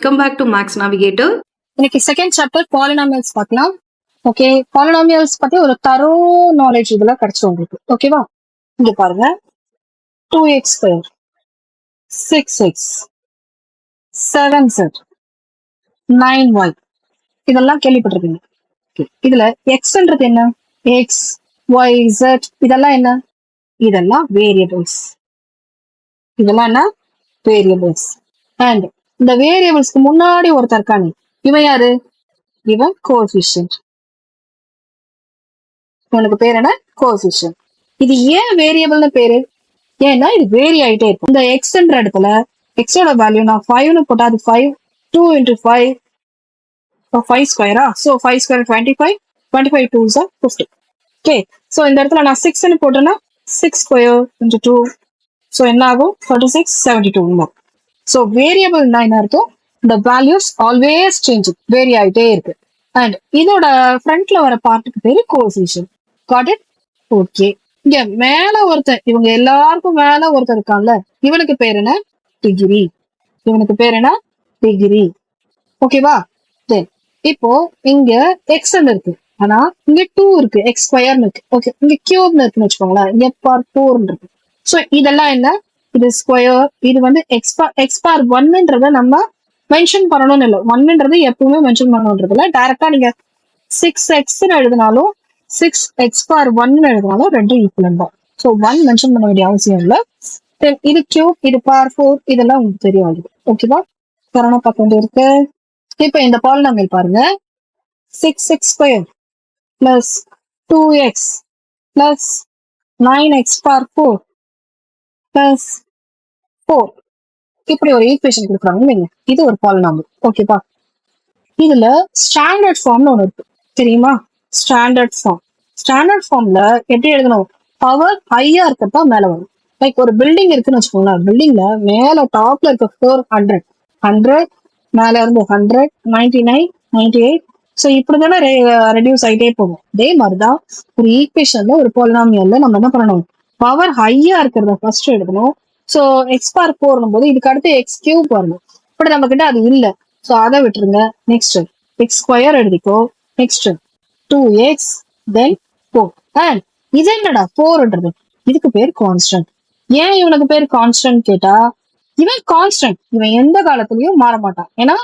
Come back to Max Navigator. இன்னைக்கு second chapter polynomials பார்க்கலாம். Okay, polynomials பத்தி ஒரு தரோ நாலேஜ் இதுல கிடைச்சிடும் உங்களுக்கு. ஓகேவா? இங்க பாருங்க, 2x2, 6x, 7z, 9y இதெல்லாம் கேள்விப்பட்டிருக்கீங்க. இதுல எக்ஸ்ன்றது என்ன? எக்ஸ், ஒய், ஜெட் இதெல்லாம் என்ன? இதெல்லாம் வேரியபிள்ஸ். இதெல்லாம் என்ன? வேரியபிள்ஸ். அண்ட் இந்த வேரியபிள்ஸ்க்கு முன்னாடி ஒருத்தர் இருக்கானே, இவன் யாரு? இவன் கோஎஃபிஷியன்ட். இவனுக்கு பேர் என்ன? கோஎஃபிஷியன்ட். இது ஏன் வேரியபிள்னு பேரு? ஏன்னா இது வேரி ஆயிட்டே இருக்கும். இந்த எக்ஸ்ன்ற இடத்துல எக்ஸோட வேல்யூ நான் 5னு போட்டா அது 5, 2 into 5, 5 ஸ்கொயரா? So 5 square 25, 25 2s are 50. Okay, so இந்த இடத்துல நான் 6னு போட்டேன்னா 6 ஸ்கொயர் into 2, ஸோ என்ன ஆகும்? 36, 72. ஸோ வேரியபிள்னா என்ன அர்த்தம்? the values always changing, vary ஆயிட்டே இருக்கு. அண்ட் இதோட ஃப்ரண்ட்ல வர பார்ட்டுக்கு பேரு கோஎஃபிஷியன்ட். Got it? ஓகே, இங்க மேல ஒருத்தர், இவங்க எல்லாருக்கும் மேல ஒருத்தர் இருக்கான்ல, இவனுக்கு பேர் என்ன? டிகிரி. இவனுக்கு பேர் என்ன? டிகிரி. ஓகேவா? இப்போ இங்க எக்ஸ் இருக்கு, ஆனா இங்க 2 இருக்கு, எக்ஸ் ஸ்கொயர்னு இருக்கு. ஓகே, இங்க கியூப்னு இருக்குன்னு வச்சுக்கோங்களேன், இங்க பார் 4 இருக்கு. சோ இதெல்லாம் என்ன? இது ஸ்கொயர். இது வந்து எக்ஸ் பார் 1ன்றத நம்ம மென்ஷன் பண்ணணும்னு இல்லை. 1ன்றது எப்பவுமே மென்ஷன் பண்ணணும்ன்றது இல்லை. டைரக்டா நீங்க 6x எழுதினாலும் 6x பார் 1 எழுதினாலும் ரெண்டும் ஈக்குவல் தான். ஸோ 1 மென்ஷன் பண்ண வேண்டிய அவசியம் இல்லை. இது கியூப், இது பார் 4 இதெல்லாம் உங்களுக்கு தெரியும். ஓகேவா? கரோனா பார்க்க வேண்டிய இருக்கு. இப்ப இந்த பாலினாமியல் பாருங்க, 6x square plus 2x plus 9x பார் 4 பிளஸ் 4 இப்படி ஒரு ஈக்குவேஷன் கொடுக்குறாங்க. இது ஒரு பாலினாமியல். ஓகேவா? இதுல ஸ்டாண்டர்ட் ஃபார்ம்னு ஒண்ணு இருக்கு, தெரியுமா? Standard form. ஸ்டாண்டர்ட் ஃபார்ம்ல எப்படி எழுதணும்? பவர் ஹையா இருக்கிறதா மேல வரும். லைக் ஒரு பில்டிங் இருக்குன்னு வச்சுக்கோங்களேன், பில்டிங்ல மேல டாப்ல இருக்க 400, 100 மேல இருந்து 100, 99, 98. ஸோ இப்படிதானே ரெடியூஸ் ஆகிட்டே போகும். அதே மாதிரிதான் ஒரு ஈக்குவேஷன்ல, ஒரு பாலினாமியல்ல நம்ம என்ன பண்ணணும்? பவர் ஹையா இருக்கிறத ஃபர்ஸ்ட் எடுக்கணும். ஸோ எக்ஸ் பார் 4 போது இதுக்கு அடுத்து எக்ஸ் கியூப் வரணும். இப்படி நம்ம கிட்ட அது இல்லை. ஸோ அதை விட்டுருங்க. நெக்ஸ்ட் எக்ஸ் ஸ்கொயர் எழுதிக்கோ. Next 2x then 4. அண்ட் இது என்னடா 4ன்றது? இதுக்கு பேர் கான்ஸ்டன்ட். ஏன் இவனுக்கு பேர் கான்ஸ்டன்ட் கேட்டா, இவன் கான்ஸ்டன்ட், இவன் எந்த காலத்துலயும் மாற மாட்டான். ஏன்னா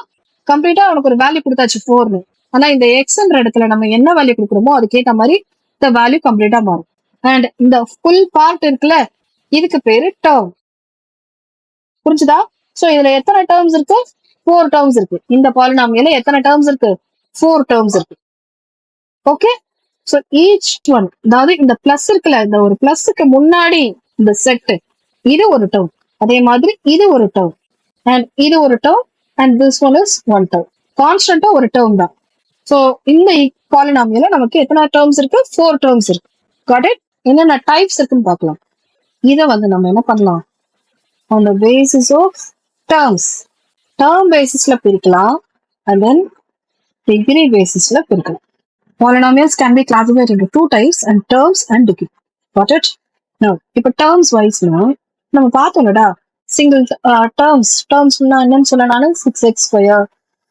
கம்ப்ளீட்டா அவனுக்கு ஒரு வேல்யூ கொடுத்தாச்சு 4னு. ஆனா இந்த எக்ஸ்ன்ற இடத்துல நம்ம என்ன வேல்யூ கொடுக்குறோமோ அதுக்கேற்ற மாதிரி இந்த வேல்யூ கம்ப்ளீட்டா மாறும். அண்ட் இந்த ஃபுல் பார்ட் இருக்குல்ல, இதுக்கு பேரு டேர்ம். புரிஞ்சுதா? சோ இதுல எத்தனை டேர்ம்ஸ் இருக்கு? 4 டேர்ம்ஸ் இருக்கு. இந்த பாலினாமியல்ல எத்தனை டேர்ம்ஸ் இருக்கு? 4 டேர்ம்ஸ் இருக்கு. ஓகே, சோ ஈச் ஒன், அதாவது இந்த பிளஸ் இருக்குல்ல, இந்த ஒரு பிளஸ்க்கு முன்னாடி இந்த செட், இது ஒரு டேர்ம். அதே மாதிரி இது ஒரு டேர்ம், அண்ட் இது ஒரு term, and this one is one term. கான்ஸ்டன்டா ஒரு டேர்ம் தான். சோ இந்த பாலினாமியல்ல நமக்கு எத்தனை டேர்ம்ஸ் இருக்கு? 4 டேர்ம்ஸ் இருக்கு. Got it? என்னென்ன டைப்ஸ் இருக்குன்னு பார்க்கலாம். இதை வந்து நம்ம என்ன பண்ணலாம்? on the basis of terms, term basisல பிரிக்கலாம், and then degree basisல பிரிக்கலாம். Polynomials can be classified into 2 types, and terms and degree. Got it? Now, இப்ப terms wise நம்ம பார்த்தோம்லடா, சிங்கிள் terms என்னன்னு சொன்னாலும் 6x square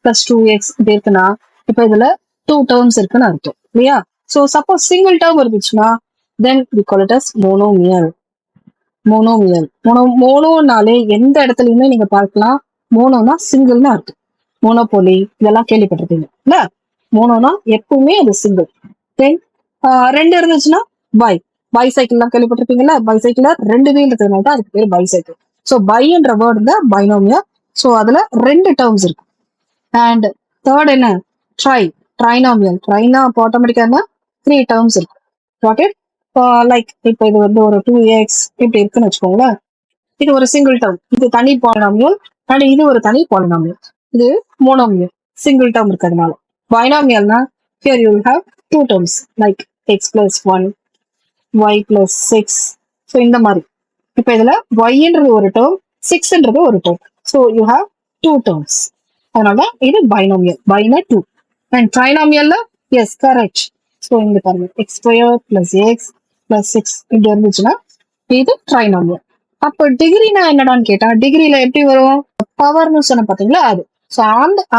plus 2x இப்படி இருக்குன்னா, இப்ப இதுல 2 terms இருக்குன்னு அர்த்தம் இல்லையா? So suppose single term இருந்துச்சுன்னா, then we call it as monomial. Monomial. மோனோனாலே எந்த இடத்துலயுமே நீங்க பார்க்கலாம். மோனோனா சிங்கிள்னு அர்த்தம். மோனோபோலி இதெல்லாம் கேள்விப்பட்டிருக்கீங்க இல்ல? மோனோனா எப்பவுமே அது சிங்கிள். தென் 2 இருந்துச்சுன்னா பைசைக்கிள் எல்லாம் கேள்விப்பட்டிருப்பீங்கல்ல? பைசைக்கிள்ல 2 வீல் இருக்கிறதுனால தான் அதுக்கு பேர் பைசைக்கிள். ஸோ பைன்ற வேர்டு இந்த பைனோமியா. ஸோ அதுல 2 டேர்ம்ஸ் இருக்கு. அண்ட் தேர்ட் என்ன? ட்ரைனாமியல். ட்ரைனா ஆட்டோமேட்டிக்கா 3 டேர்ம்ஸ் இருக்கு. Got it? லைக் இப்ப இது வந்து ஒரு 2x இப்படி இருக்குன்னு வச்சுக்கோங்களேன். இது ஒரு சிங்கிள் டேர்ம், இது தனி பாலினாமியல். அண்ட் இது ஒரு தனி பாலினாமியல். இது மோனோமியல், சிங்கிள் டேர்ம் இருக்கிறதுனால. பைனாமியல்னா here you will have 2 terms like x plus 1, y plus 6. So இந்த மாதிரி. இப்ப இதுல yன்றது ஒரு டேர்ம், 6ன்றது ஒரு term. So you have 2 terms. அதனால இது பைனாமியல். பைனா 2. அண்ட் ட்ரைனாமியல்ல எஸ் கரெக்ட். ஸோ இங்க பாருங்க, x square plus x plus 6 இப்படி இருந்துச்சுன்னா இது ட்ரைனாமியல். அப்போ டிகிரினா என்னடான்னு கேட்டா, டிகிரியில எப்படி வரும்? பவர்னு சொன்ன பாத்தீங்களா, அது சோ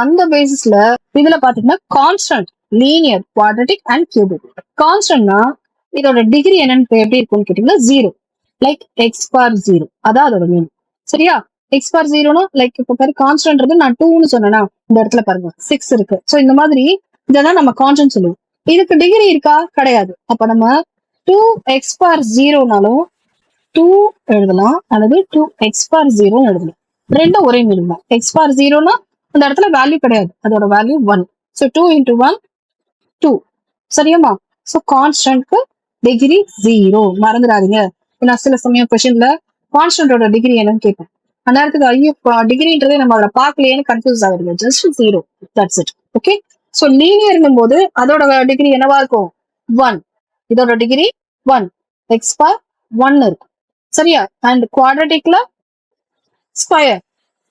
அந்த பேசிஸ்ல இதுல பாத்தீங்கன்னா constant, linear, quadratic and cubic. கான்ஸ்டன்ட்னா இதோட டிகிரி என்னன்னு எப்படி இருக்கும்னு கேட்டீங்கன்னா 0, லைக் எக்ஸ் பார் 0, அதான் அதோட மீன். சரியா? எக்ஸ் பார் 0னா லைக் இப்ப பாரு கான்ஸ்டன்ட் நான் 2ன்னு சொன்னேன்னா இந்த இடத்துல பாருங்க 6 இருக்கு. சோ இந்த மாதிரி இததான் நம்ம கான்ஸ்டன்ட் சொல்லுவோம். இதுக்கு டிகிரி இருக்கா? கிடையாது. அப்ப நம்ம 2 எக்ஸ் பார் 0னாலும் 2 எழுதலாம் அல்லது 2 எக்ஸ் பார் 0 எழுதலாம். ரெண்டும் ஒரே மீனிங் தான். எக்ஸ் பார் 0னா அந்த இடத்துல வேல்யூ கிடையாது, அதோட வேல்யூ 1. So 2 into 1 2. சரியாமா? ஸோ கான்ஸ்டன்ட்க்கு டிகிரி 0 மறந்துடாதீங்க. நான் சில சமயம் கொஸ்டின்ல கான்ஸ்டன்டோட டிகிரி என்னன்னு கேட்பேன். அந்த நேரத்துக்கு ஐயோ டிகிரின்றதே நம்ம அதை பார்க்கலையேன்னு கன்ஃபியூஸ் ஆகுதுங்க. Just 0, that's it. Okay. So லீனியர்ங்கும் போது அதோட டிகிரி என்னவா இருக்கும்? 1. இதோட டிகிரி 1, எக்ஸ் பார் 1 இருக்கும். சரியா? அண்ட் குவாட்ரட்டிக்ல square,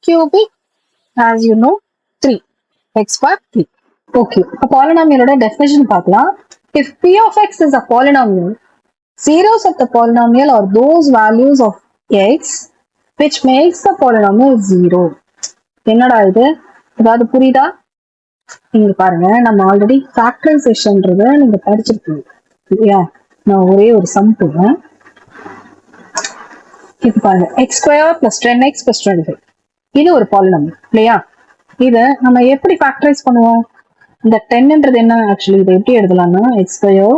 cubic as you know 3, x bar 3. Okay, a polynomial definition பார்க்கலாம். If p of x is a polynomial, zeros of the polynomial are those values of x which makes the polynomial 0. என்னடா இது? ஏதாவது புரியுதா? இங்க பாருங்க, நம்ம already ஃபேக்டரைசேஷன்ன்றத நீங்க படிச்சிருக்கீங்க இல்லையா? நான் ஒரே ஒரு சம் போடுறேன். இது பாருங்க, x square plus 10x plus 25. இது ஒரு பாலினாமியல் இல்லையா? இதை நம்ம எப்படி ஃபேக்டரைஸ் பண்ணுவோம்? இந்த 10ன்றது என்ன? ஆக்சுவலி இதை எப்படி எழுதலாம்னா x square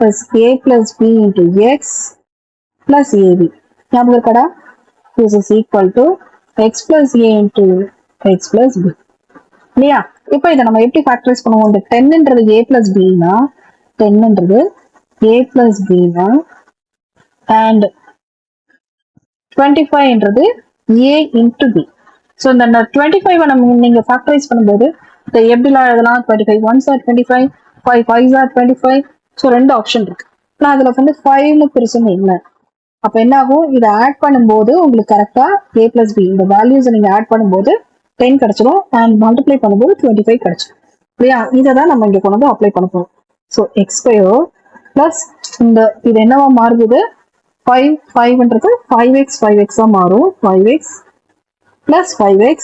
plus a plus b into x plus a b. ஞாபகம் இருக்கடா? This is equal to x plus a into x plus b இல்லையா? இப்போ இதை நம்ம எப்படி ஃபேக்டரைஸ் பண்ணுவோம்? இந்த 10ன்றது a பிளஸ் பின்னா 10ன்றது a பிளஸ் பின்னா அண்ட் 25ன்றது a இன்டூ பி. ஸோ இந்த 25 நம்ம நீங்க ஃபேக்டரைஸ் பண்ணும்போது இதை எப்படிலாம் எழுதலாம்? 25 1s are 25, 5 5s are 25. So 2 option இருக்கு. நான் அதுல வந்து 5ன்னு பெருசுன்னு இல்லை. அப்ப என்ன ஆகும்? இதை ஆட் பண்ணும்போது உங்களுக்கு கரெக்டா a பிளஸ் பி இந்த வேல்யூஸ் நீங்க ஆட் பண்ணும்போது 10 கிடைச்சிடும் அண்ட் மல்டிப்ளை பண்ணும்போது 25 கிடைச்சிடும் இல்லையா? இதை தான் நம்ம இங்க கொண்டு வந்து அப்ளை பண்ண போறோம். ஸோ எக்ஸ் ஸ்கொயர் பிளஸ் இந்த இது என்னவா மாறுது? 5ன்றது 5x 5x மாறும். 5x plus 5x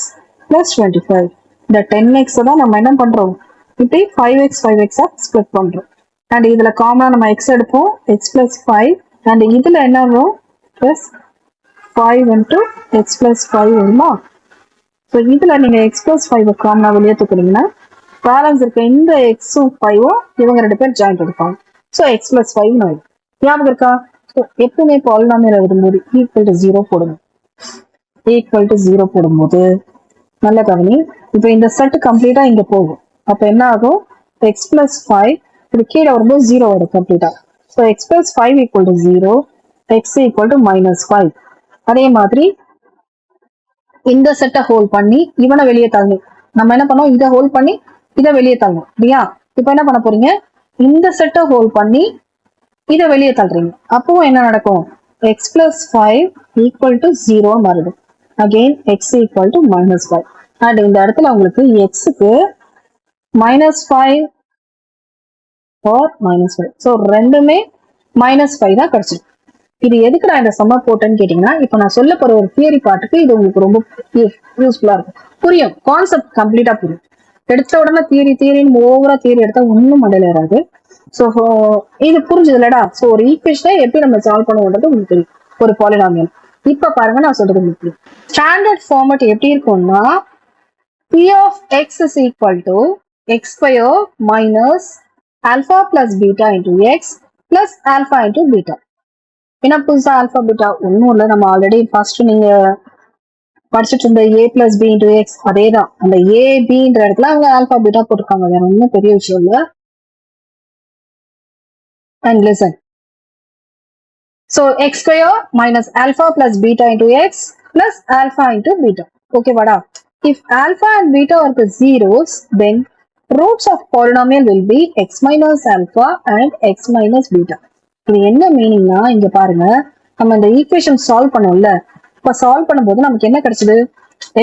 plus 25. இந்த 10x தான் நம்ம என்ன பண்றோம்? இப்படி 5x 5x ஸ்ப்ளிட் பண்றோம். அண்ட் இதுல காமனா நம்ம x எடுப்போம், x plus 5. அண்ட் இதுல என்ன வரும்? plus 5 into x plus 5 வருமா? ஸோ இதுல நீங்க x plus 5 காமனா வெளியே தூக்குறீங்கன்னா பேலன்ஸ் இருக்க இந்த x-உம் 5-உம் இவங்க 2 பேர் ஜாயிண்ட் எடுப்பாங்க. ஸோ x plus 5 ஆயிடும். ஞாபகம் இருக்கா? ஸோ எப்பவுமே பாலினாமியல் எழுதும்போது ஈக்குவல் டு 0 போடணும். ஈக்குவல் டு 0 போடும்போது நல்ல கவனி, இப்போ இந்த செட் கம்ப்ளீட்டா இங்க போகும். அப்ப என்ன ஆகும்? எக்ஸ் பிளஸ் 5 இது கீழே வரும்போது 0 வரும் கம்ப்ளீட்டா. So X plus 5 equal to 0, X equal to -5. அதே மாதிரி இந்த செட்டை ஹோல்ட் பண்ணி இவனை வெளியே தள்ளணும். நம்ம என்ன பண்ணோம்? இதை ஹோல்ட் பண்ணி இதை வெளியே தள்ளணும் இல்லையா? இப்போ என்ன பண்ண போறீங்க? இந்த செட்டை ஹோல்ட் பண்ணி இதை வெளியே தள்ளுறீங்க. அப்போ என்ன நடக்கும்? எக்ஸ் பிளஸ் 5 ஈக்குவல் டு 0 மாறுது. again x equal to -5. and இந்த இடத்துல உங்களுக்கு xக்கு -5 or -5. so ரெண்டுமே -5 தான் கிடைச்சிருக்கு. இது எதுக்கு நான் இந்த சம்ம போட்டேன்னு கேட்டீங்கன்னா, இப்போ நான் சொல்ல போற ஒரு தியரி பார்ட்டுக்கு இது உங்களுக்கு ரொம்ப யூஸ்ஃபுல்லா இருக்கும். புரியும், கான்செப்ட் கம்ப்ளீட்டா புரியும். எடுத்த உடனே தியரின்னு ஓவரா தியரி எடுத்தா ஒன்னும் மண்டையில ஏறாது. ஸோ இது புரிஞ்சது இல்லடா? ஸோ ஒரு ஈக்குவேஷனை எப்படி நம்ம சால்வ் பண்ணுவோன்றது உங்களுக்கு தெரியும், ஒரு பாலினாமியல். இப்ப பாருங்க, நான் சொல்றது உங்களுக்கு ஸ்டாண்டர்ட் ஃபார்மட் எப்படி இருக்கும்னா, p of x is equal to x square minus alpha plus beta into x plus alpha into beta. என்ன புதுசா ஆல்பா பீட்டா? ஒன்னும் இல்லை, நம்ம ஆல்ரெடி ஃபர்ஸ்ட் நீங்க படிச்சுட்டு இருந்த a plus b into x அதே தான். அந்த a bன்ற இடத்துல அவங்க ஆல்பா பீட்டா போட்டிருக்காங்க, வேற ஒன்னும் பெரிய விஷயம் இல்லை. and listen, so x square minus alpha plus beta into x plus alpha into beta. Okay, vada? If alpha and beta are the zeros, then roots of polynomial will be x minus alpha and x minus beta. இது என்ன மீனிங்னா, இங்க பாருங்க, நம்ம இந்த equation solve பண்ணோம்ல, இப்ப solve பண்ணும்போது நமக்கு என்ன கிடைச்சது?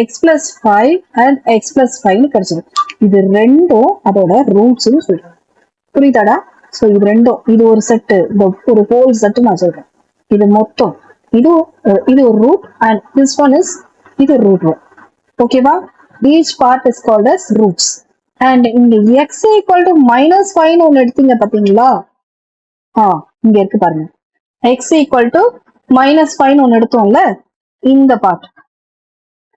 x plus 5 and x plus 5 கிடைச்சது. இது ரெண்டும் அதோட ரூட்ஸ் சொல்றேன். புரியுதாடா? சோ இது ரெண்டும், இது ஒரு செட்டு, ஒரு ஹோல் செட்டு நான் சொல்றேன். இது மொத்தம், இது ஒரு root and this one is இது ரூட். ஓகேவா? each part is called as roots. And இங்க x equal to minus 5 ஒன்னு எடுத்தீங்க பாத்தீங்களா? இங்க இருக்கு பாருங்க. x equal to minus 5 ஒன்னு எடுத்தோம்ல, இந்த part.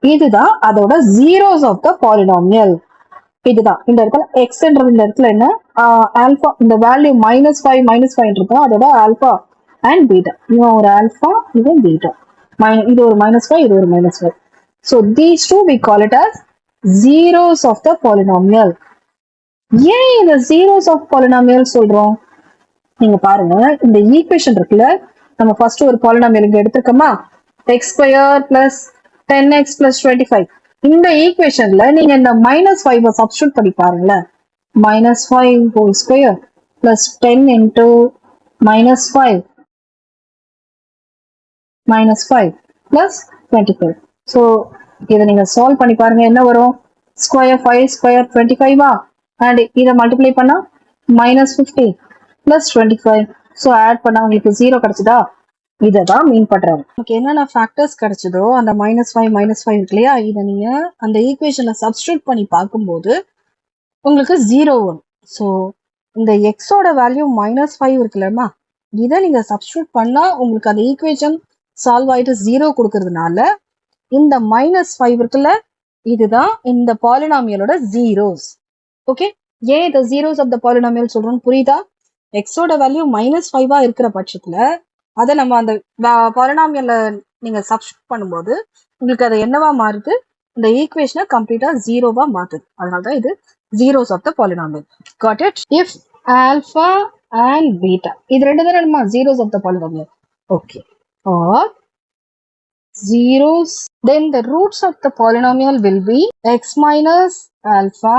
இதுதான் அதோட zeros of the polynomial. இதுதான் இந்த இடத்துல எக்ஸ்ன்றது இந்த இடத்துல என்ன ஆல்பா, இந்த வேல்யூ -5 இருக்கும், அதோட ஆல்பா அண்ட் பீட்டா. இவன் ஒரு ஆல்பா, இது பீட்டா. இது ஒரு -5, இது ஒரு -5. So these two we call it as zeros of the polynomial. ஏன் இந்த zeros of polynomial சொல்றோம்? நீங்க பாருங்க, இந்த ஈக்குவேஷன் இருக்குல்ல, நம்ம ஃபர்ஸ்ட் ஒரு பாலினாமியல் இங்க எடுத்துக்கோமா, x² + 10x + 25. இந்த ஈக்குவேஷன்ல நீங்க இந்த -5 சப்ஸ்டிட்யூட் பண்ணி பாருங்களேன். -5 whole square plus 10 into -5 plus 25. So இதை நீங்க சால்வ் பண்ணி பாருங்க, என்ன வரும்? ஸ்கொயர் 5² 25 அண்ட் இதை மல்டிப்ளை பண்ணா -15 plus 25. ஸோ ஆட் பண்ணா உங்களுக்கு 0 கிடைச்சதா? இததான் மீன் பண்றாங்க. நமக்கு என்னென்ன ஃபேக்டர்ஸ் கிடைச்சதோ அந்த -5 இருக்கு இல்லையா, இதை நீங்க அந்த ஈக்குவேஷன்ல சப்ஸ்டிட்யூட் பண்ணி பார்க்கும்போது உங்களுக்கு 0 வரும். ஸோ இந்த எக்ஸோட வேல்யூ -5 இருக்குல்லமா, இதை நீங்க சப்ஸ்டிட்யூட் பண்ணா உங்களுக்கு அந்த ஈக்குவேஷன் சால்வ் ஆயிட்டு 0 கொடுக்கறதுனால இந்த -5 இருக்குல்ல, இதுதான் இந்த பாலினாமியலோட ஜீரோஸ். ஓகே, ஏன் இந்த ஜீரோஸ் ஆஃப் த பாலினாமியல் சொல்றோம்னு புரியுதா? எக்ஸோட வேல்யூ -5 இருக்கிற பட்சத்துல அதை நம்ம அந்த பாலினாமியல்ல நீங்க சப்ஸ்டிட்யூட் பண்ணும்போது உங்களுக்கு அது என்னவா மாறுது? இந்த ஈக்குவேஷனை கம்ப்ளீட்டா 0வா மாத்துது. அதனாலதான் இது zeros of the polynomial. Got it? If alpha and beta, இது ரெண்டு தானே நம்ம zeros of the polynomial. Okay. Or zeros, then the roots of the polynomial will be x minus alpha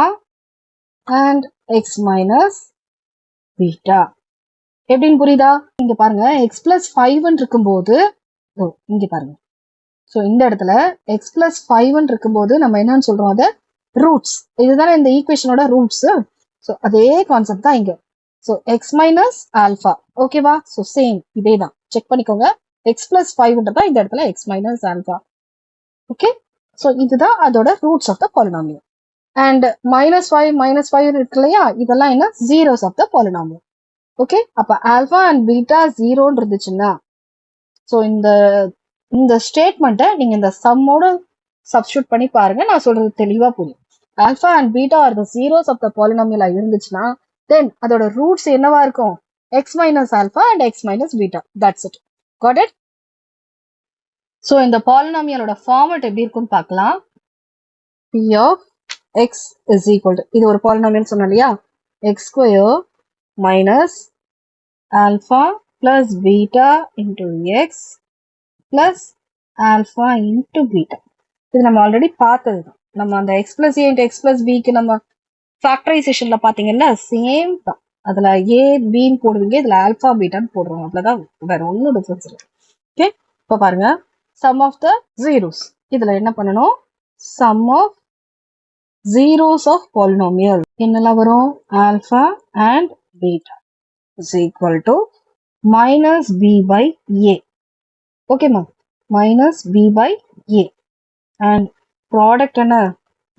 and x minus beta. எப்படின்னு புரியுதா? இங்க பாருங்க, x plus 5 இருக்கும்போது இங்க பாருங்க, ஸோ இந்த இடத்துல x plus 5 இருக்கும்போது நம்ம என்னன்னு சொல்றோம்? அதை ரூட்ஸ். இதுதானே இந்த ஈக்குவேஷனோட ரூட்ஸ். ஸோ அதே கான்செப்ட் தான் இங்க. ஸோ எக்ஸ் மைனஸ் ஆல்பா, ஓகேவா? ஸோ சேம் இதே தான், செக் பண்ணிக்கோங்க. எக்ஸ் பிளஸ் 5 இந்த இடத்துல x minus alpha. Okay, so இதுதான் அதோட roots of the polynomial. And -5 இருக்கு இல்லையா, இதெல்லாம் என்ன? Zeros of the polynomial. Okay, அப்ப ஆல்பா அண்ட் பீட்டா 0 இருந்துச்சுன்னா, ஸோ இந்த ஸ்டேட்மெண்ட்டை நீங்க இந்த சம்மோட சப்ஸ்டிட்யூட் பண்ணி பாருங்க, நான் சொல்றது தெளிவா புரியும். Alpha and beta are the zeros of the பாலினாமியலா இருந்துச்சுன்னா தென் அதோட ரூட்ஸ் என்னவா இருக்கும்? X minus alpha and x minus beta. That's it. Got it? So இந்த பாலினாமியலோட ஃபார்மட் எப்படி இருக்கும்னு பார்க்கலாம். p of x is equal to, இது ஒரு பாலினாமியல் சொன்னோம் இல்லையா, x² minus alpha plus beta into x plus alpha into beta. இது நம்ம ஆல்ரெடி பார்த்தது தான். நம்ம அந்த x plus a into x plus b-க்கு நம்ம ஃபேக்டரைசேஷன்ல பாத்தீங்கன்னா சேம் தான். அதுல a b போடுவீங்க, இதுல ஆல்பா பீட்டான்னு போடுறோம், அவ்வளவுதான், வேற ஒன்னும் டிஃபரன்ஸ் இல்லை. ஓகே, இப்ப பாருங்க, சம் ஆஃப் த ஜீரோஸ். இதுல என்ன பண்ணணும்? Sum of zeros of polynomial என்னெல்லாம் வரும்? Alpha and beta is equal to minus b by a. ஓகேமா, minus b by a. And product என்ன?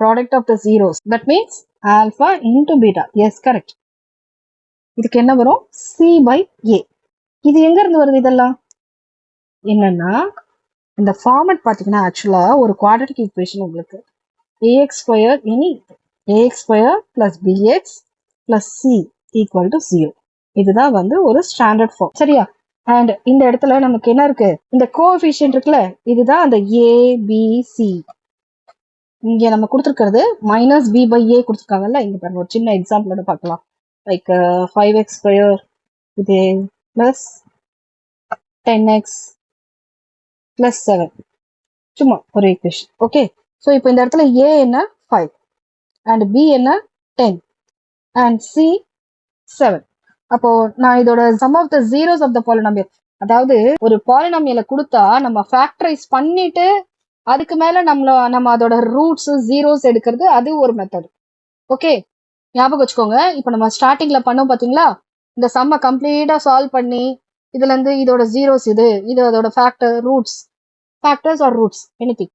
Product of the zeros. That means alpha into beta. Yes, correct. இதுக்கு என்ன வரும்? c by a. இது எங்க இருந்து வருது? இதெல்லாம் என்னன்னா, இந்த ஃபார்மட் பாத்தீங்கன்னா ஆக்சுவலா ஒரு குவாட்ரட்டிக் ஈக்குவேஷன் உங்களுக்கு ax² இனி ax² plus bx plus c equal to 0. இதுதான் வந்து ஒரு ஸ்டாண்டர்ட் ஃபார்ம், சரியா? அண்ட் இந்த இடத்துல நமக்கு என்ன இருக்கு? இந்த கோஎஃபிஷியன்ட் இருக்குல்ல, இதுதான் அந்த a b c. இங்க நம்ம கொடுத்துருக்கிறது -b by a கொடுத்துருக்காங்கல்ல. இங்க பாருங்க, ஒரு சின்ன எக்ஸாம்பிளோட பார்க்கலாம். லைக் 5x² இது பிளஸ் 10x பிளஸ் 7, சும்மா ஒரு ஈக்குவேஷன். ஓகே, ஸோ இப்போ இந்த இடத்துல a என்ன? 5 அண்ட் b என்ன? 10 அண்ட் c 7. அப்போ நான் இதோட sum of the zeros of the polynomial, அதாவது ஒரு பாலினாமியலை கொடுத்தா நம்ம ஃபேக்டரைஸ் பண்ணிட்டு அதுக்கு மேல நம்ம அதோட ரூட்ஸ் ஜீரோஸ் எடுக்கிறது, அது ஒரு மெத்தட். ஓகே, ஞாபகம் வச்சுக்கோங்க. இப்போ நம்ம ஸ்டார்டிங்ல பண்ணோம் பாத்தீங்களா, இந்த சம்மை கம்ப்ளீட்டா சால்வ் பண்ணி இதுல இருந்து இதோட ஜீரோஸ் இது அதோட ஃபேக்டர்ஸ் ஆர் ரூட்ஸ் எனிதிங்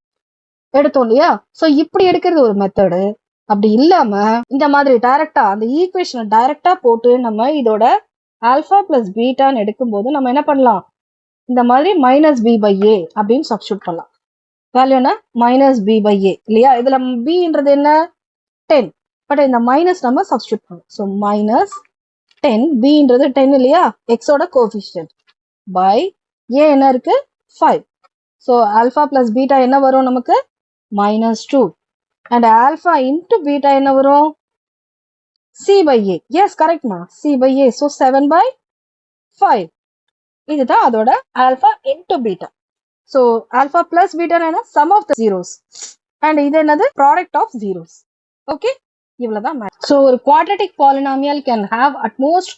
எடுத்தோம் இல்லையா? சோ இப்படி எடுக்கிறது ஒரு மெத்தடு. அப்படி இல்லாம இந்த மாதிரி டைரக்டா அந்த ஈக்குவேஷனை டைரக்டா போட்டு நம்ம இதோட ஆல்பா பிளஸ் பீட்டான்னு எடுக்கும்போது நம்ம என்ன பண்ணலாம், இந்த மாதிரி மைனஸ் பி பை ஏ அப்படின்னு சப்ஸ்டியூட் பண்ணலாம். வேல்யூ என்ன, மைனஸ் பி பை ஏ இல்லையா? இதுல பின்றது என்ன, 10. பட் இந்த மைனஸ் நம்ம சப்ஸ்டியூட் பண்ணலாம். ஸோ மைனஸ் 10, பின்றது 10 இல்லையா, எக்ஸோட கோஎஃபிஷியன்ட் பை ஏ என்ன இருக்கு 5. ஸோ ஆல்பா பிளஸ் பீட்டா என்ன வரும் நமக்கு, -2. அண்ட் ஆல்பா இன்டு பீட்டா என்ன வரும், சி பை ஏ. எஸ் கரெக்ட்மா, சி பை ஏ. ஸோ 7/5. இதுதான் அதோட alpha into beta. So alpha plus beta என்ன, sum of the zeros. And இது என்னது, ப்ராடக்ட் ஆஃப் ஜீரோஸ். ஓகே, இவ்வளவுதான். ஸோ ஒரு quadratic polynomial can have at most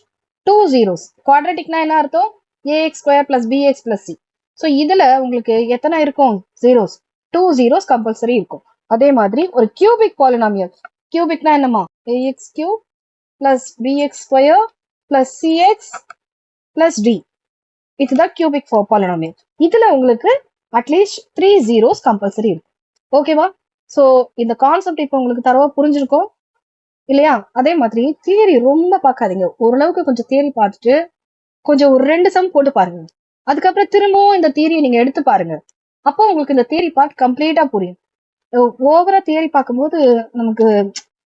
2 zeros. குவாட்ரட்டிக்னா என்ன அர்த்தம், a x square plus b x plus c. So இதுல உங்களுக்கு எத்தனை இருக்கும் ஜீரோஸ், 2 zeros கம்பல்சரி இருக்கும். அதே மாதிரி ஒரு கியூபிக் பாலினாமியல், கியூபிக்னா என்னமா, ax cube plus bx square plus cx plus d. இதுதான் கியூபிக் பாலினாமியல். இதுல உங்களுக்கு அட்லீஸ்ட் 3 zeros கம்பல்சரி இருக்கும். ஓகேவா? ஸோ இந்த கான்செப்ட் இப்போ உங்களுக்கு தரவா புரிஞ்சிருக்கும் இல்லையா? அதே மாதிரி தியரி ரொம்ப பார்க்காதீங்க, ஓரளவுக்கு கொஞ்சம் தியரி பார்த்துட்டு கொஞ்சம் ஒரு 2 சம் போட்டு பாருங்க. அதுக்கப்புறம் திரும்பவும் இந்த தியரியை நீங்க எடுத்து பாருங்க. அப்போ உங்களுக்கு இந்த தியரி பார்ட் கம்ப்ளீட்டா புரியும். ஓவரா தியரி பார்க்கும்போது நமக்கு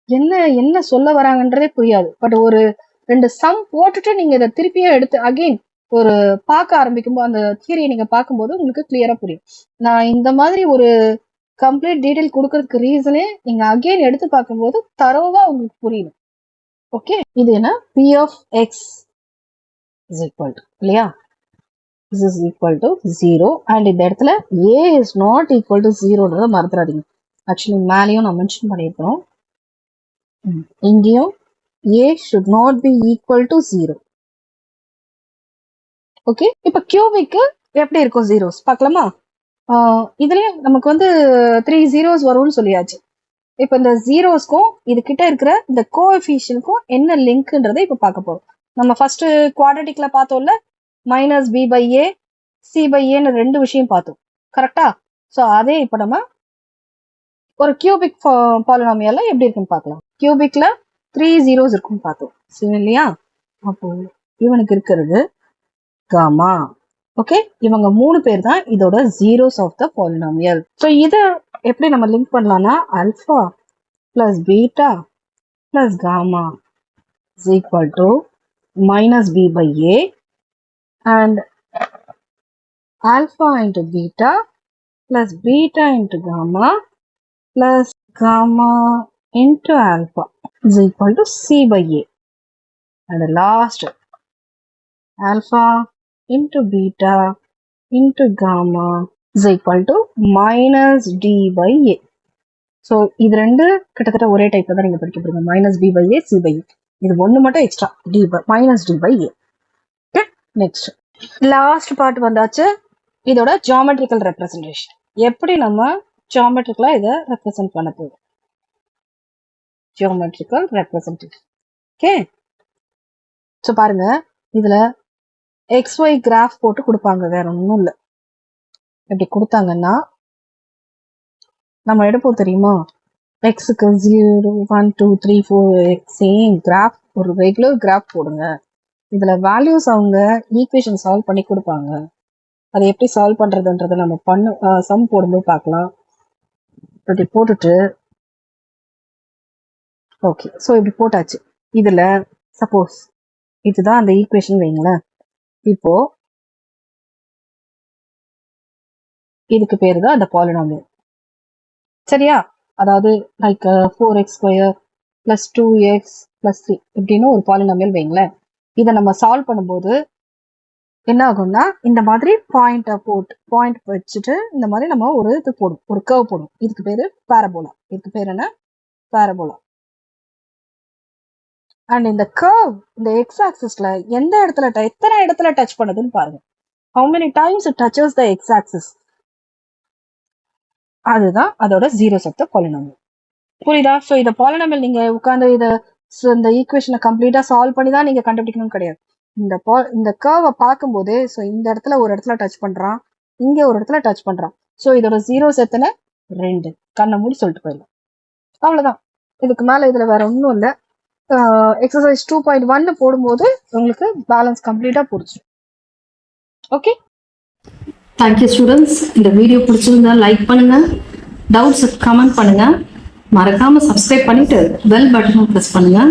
என்ன என்ன சொல்ல வராங்கன்றதே புரியாது. பட் ஒரு 2 சம் போட்டுட்டு நீங்க இதை திருப்பியும் எடுத்து அகெயின் ஒரு பார்க்க ஆரம்பிக்கும்போது அந்த தியரியை நீங்க பார்க்கும்போது உங்களுக்கு கிளியரா புரியும். நான் இந்த மாதிரி ஒரு கம்ப்ளீட் டீடைல் கொடுக்கறதுக்கு ரீசனே நீங்க அகெயின் எடுத்து பார்க்கும்போது தரோவா உங்களுக்கு புரியணும். ஓகே, இது என்ன, P of x is equal to இல்லையா, this is equal to 0 and இந்த இடத்துல a is not equal to 0ன்றத மறந்துடாதீங்க. ஆக்சுவலி மேலேயும் நான் மென்ஷன் பண்ணியிருக்கிறோம், இங்கேயும் a should not be equal to 0. Okay, இப்ப கியூபிக்கு எப்படி இருக்கும் ஜீரோஸ் பார்க்கலாமா? இதுலயும் நமக்கு வந்து 3 zeros வரும்னு சொல்லியாச்சு. இப்ப இந்த ஜீரோஸ்க்கும் இது கிட்ட இருக்கிற இந்த கோஎஃபிஷியன்ட்க்கும் என்ன லிங்க்ன்றதை இப்ப பார்க்க போறோம். நம்ம ஃபர்ஸ்ட் குவாட்ரட்டிக்ல பார்த்தோம்ல, minus b by a c by ஏன்னு 2 விஷயம் பார்த்தோம், கரெக்டா? ஸோ அதே இப்ப நம்ம ஒரு கியூபிக் பாலினாமியல்ல எப்படி இருக்குன்னு பார்க்கலாம். கியூபிக்ல 3 zeros இருக்குன்னு பார்த்தோம், சரி இல்லையா? அப்போ இவனுக்கு இருக்கிறது காமா. ஓகே, இவங்க 3 பேர் தான் இதோட zeros of the polynomial. So இதை எப்படி நம்ம லிங்க் பண்ணலாம்னா, alpha plus beta plus gamma is equal to minus b by a and alpha into beta plus beta into gamma plus gamma into alpha is equal to C by A. And the last, alpha into beta into gamma is equal to minus D by A. So, இது ரெண்டு கிட்டத்தட்ட ஒரே டைப்ல தான் நீங்க படிக்க போறீங்க, minus b by a c by a. இது ஒன்று மட்டும் extra, d by minus d by a. Okay, next last part வந்தாச்சு, இதோட ஜியோமெட்ரிக்கல் ரெப்ரசன்டேஷன். எப்படி நம்ம ஜியோமெட்ரிக்கலா இதை ரெப்ரசன்ட் பண்ண போறோம், ஜியோமெட்ரிக்கல் ரெப்ரசன்டேஷன். ஓகே, ஸோ பாருங்க, இதுல XY கிராஃப் போட்டு கொடுப்பாங்க, வேற ஒன்றும் இல்லை. எப்படி கொடுத்தாங்கன்னா நம்ம எடுப்போம் தெரியுமா, எக்ஸுக்கு 0 1 2 3 4 சேம் கிராஃப், ஒரு ரெகுலர் கிராஃப் போடுங்க. இதுல வேல்யூஸ் அவங்க ஈக்குவேஷன் சால்வ் பண்ணி கொடுப்பாங்க. அதை எப்படி சால்வ் பண்றதுன்றதை நம்ம சம் போடும்போது பார்க்கலாம். இப்படி போட்டுட்டு ஓகே, ஸோ இப்படி போட்டாச்சு. இதுல சப்போஸ் இதுதான் அந்த ஈக்குவேஷன் வைங்களேன். இப்போ இதுக்கு பேரு தான் அந்த பாலினாமியல், சரியா? அதாவது like 4x square plus 2x plus 3 இப்படின்னு ஒரு பாலினாமியல் வைங்களேன். இதை நம்ம சால்வ் பண்ணும்போது என்ன ஆகும்னா, இந்த மாதிரி பாயிண்ட் வச்சுட்டு இந்த மாதிரி நம்ம ஒரு இது போடும், ஒரு கர்வ் போடும். இதுக்கு பேரு பாரபோலா. இதுக்கு பேர் என்ன, பாரபோலா. அண்ட் இந்த கர்வ் இந்த எக்ஸ் ஆக்சிஸ்ல எத்தனை இடத்துல டச் பண்ணுதுன்னு பாருங்க. how many times it touches the x axis. அதுதான் அதோட ஜீரோஸ் ஆஃப் த பாலினாமியல். புரியுதா? ஸோ இந்த பாலினாமியல் நீங்க உட்காந்து இந்த ஈக்குவேஷனை கம்ப்ளீட்டா சால்வ் பண்ணி தான் நீங்க கண்டுபிடிக்கணும் கிடையாது. இந்த கர்வை பார்க்கும்போது ஸோ இந்த இடத்துல ஒரு இடத்துல டச் பண்றான், இங்க ஒரு இடத்துல டச் பண்றான். ஸோ இதோட ஜீரோஸ் எத்தனை, 2. கண்ணை மூடி சொல்லிட்டு போயிடலாம். அவ்வளவுதான். இதுக்கு மேல இதுல வேற ஒன்றும் இல்லை. எக்ஸசைஸ் 2.1 போடும்போது உங்களுக்கு பேலன்ஸ் கம்ப்ளீட்டா புரிஞ்சிடும். Okay, thank you students. இந்த வீடியோ பிடிச்சிருந்தா லைக் பண்ணுங்க, டவுட்ஸ் கமெண்ட் பண்ணுங்க, மறக்காம சப்ஸ்கிரைப் பண்ணிட்டு பெல் பட்டனும் ப்ரெஸ் பண்ணுங்க.